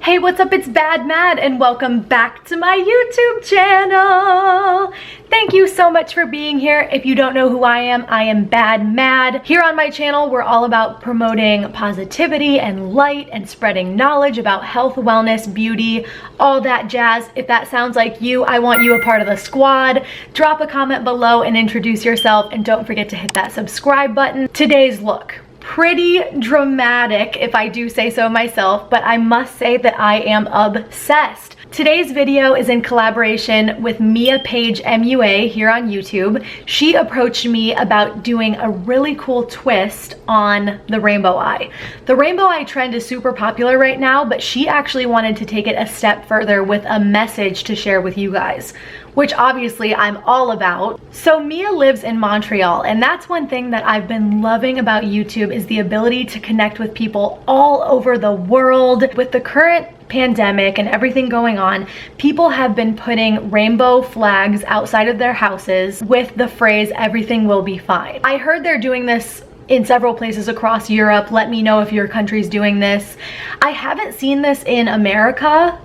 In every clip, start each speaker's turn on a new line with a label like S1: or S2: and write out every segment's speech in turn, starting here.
S1: Hey, what's up? It's BadMad and welcome back to my YouTube channel. Thank you so much for being here. If you don't know who I am BadMad. Here on my channel, we're all about promoting positivity and light and spreading knowledge about health, wellness, beauty, all that jazz. If that sounds like you, I want you a part of the squad. Drop a comment below and introduce yourself, and don't forget to hit that subscribe button. Today's look. Pretty dramatic, if I do say so myself, but I must say that I am obsessed. Today's video is in collaboration with Mia Page MUA here on YouTube. She approached me about doing a really cool twist on the rainbow eye. The rainbow eye trend is super popular right now, but she actually wanted to take it a step further with a message to share with you guys, which obviously I'm all about. So Mia lives in Montreal, and that's one thing that I've been loving about YouTube is the ability to connect with people all over the world. With the current pandemic and everything going on, people have been putting rainbow flags outside of their houses with the phrase, "Everything will be fine." I heard they're doing this in several places across Europe. Let me know if your country's doing this. I haven't seen this in America,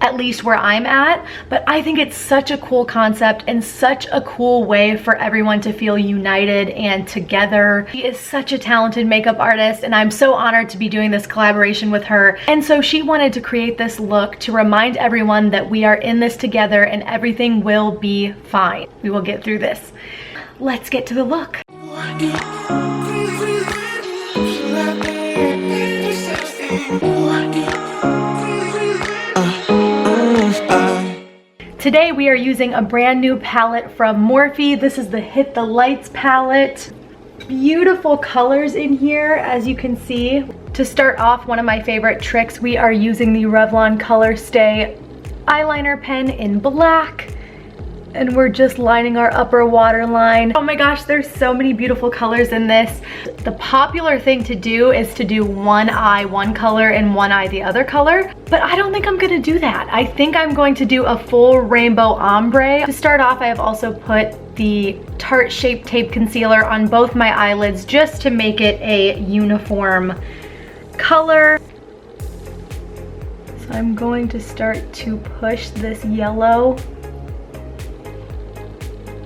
S1: at least where I'm at, but I think it's such a cool concept and such a cool way for everyone to feel united and together. She is such a talented makeup artist, and I'm so honored to be doing this collaboration with her. And so she wanted to create this look to remind everyone that we are in this together and everything will be fine. We will get through this. Let's get to the look. Today we are using a brand new palette from Morphe. This is the Hit the Lights palette. Beautiful colors in here, as you can see. To start off, one of my favorite tricks, we are using the Revlon Colorstay eyeliner pen in black. And we're just lining our upper waterline. Oh my gosh, there's so many beautiful colors in this. The popular thing to do is to do one eye one color and one eye the other color, but I don't think I'm gonna do that. I think I'm going to do a full rainbow ombre. To start off, I have also put the Tarte Shape Tape Concealer on both my eyelids just to make it a uniform color. So I'm going to start to push this yellow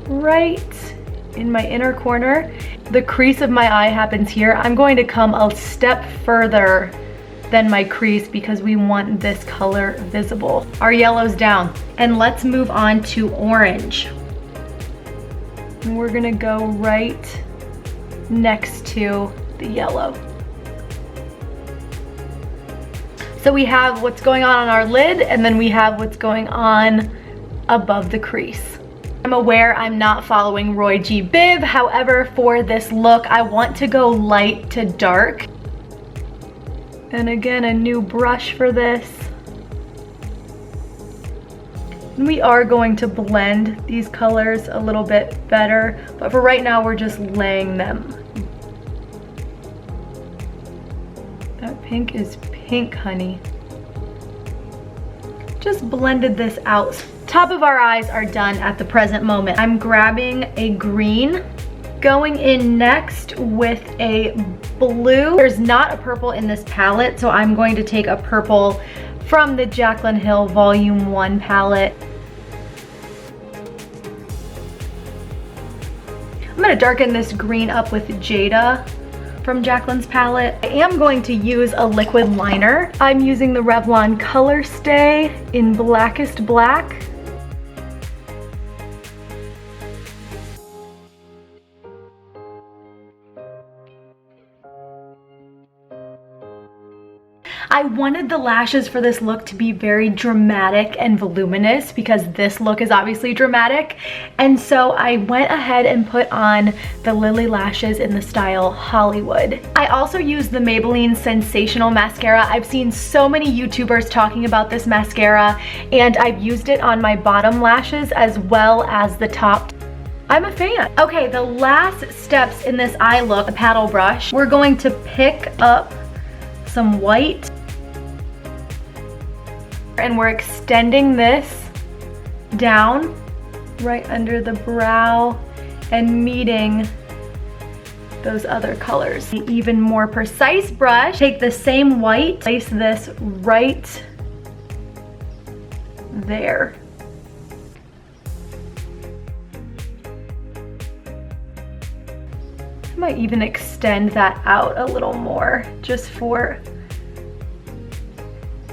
S1: right in my inner corner. The crease of my eye happens here. I'm going to come a step further than my crease because we want this color visible. Our yellow's down. And let's move on to orange. And we're gonna go right next to the yellow. So we have what's going on our lid, and then we have what's going on above the crease. I'm aware I'm not following Roy G. Biv, however, for this look, I want to go light to dark. And again, a new brush for this. And we are going to blend these colors a little bit better, but for right now, we're just laying them. That pink is pink, honey. Just blended this out. Top of our eyes are done at the present moment. I'm grabbing a green, going in next with a blue. There's not a purple in this palette, so I'm going to take a purple from the Jaclyn Hill Volume 1 palette. I'm gonna darken this green up with Jada from Jaclyn's palette. I am going to use a liquid liner. I'm using the Revlon Colorstay in Blackest Black. I wanted the lashes for this look to be very dramatic and voluminous because this look is obviously dramatic. And so I went ahead and put on the Lily lashes in the style Hollywood. I also used the Maybelline Sensational Mascara. I've seen so many YouTubers talking about this mascara, and I've used it on my bottom lashes as well as the top. I'm a fan. Okay, the last steps in this eye look, a paddle brush. We're going to pick up some white, and we're extending this down right under the brow and meeting those other colors. An even more precise brush, take the same white, place this right there. I might even extend that out a little more just for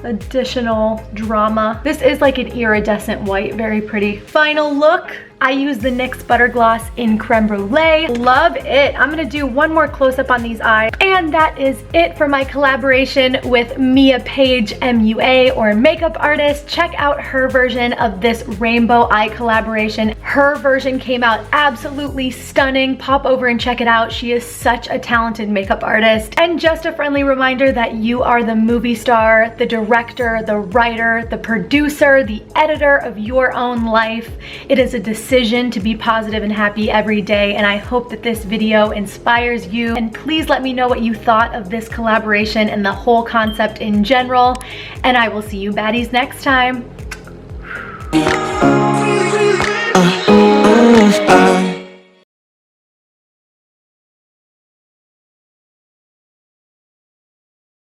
S1: additional drama. This is like an iridescent white, very pretty. Final look, I use the NYX Butter Gloss in Creme Brulee. Love it. I'm gonna do one more close-up on these eyes. And that is it for my collaboration with Mia Page MUA, or makeup artist. Check out her version of this rainbow eye collaboration. Her version came out absolutely stunning. Pop over and check it out. She is such a talented makeup artist. And just a friendly reminder that you are the movie star, the director, the writer, the producer, the editor of your own life. It is a decision to be positive and happy every day, and I hope that this video inspires you. And please let me know what you thought of this collaboration and the whole concept in general, and I will see you baddies next time.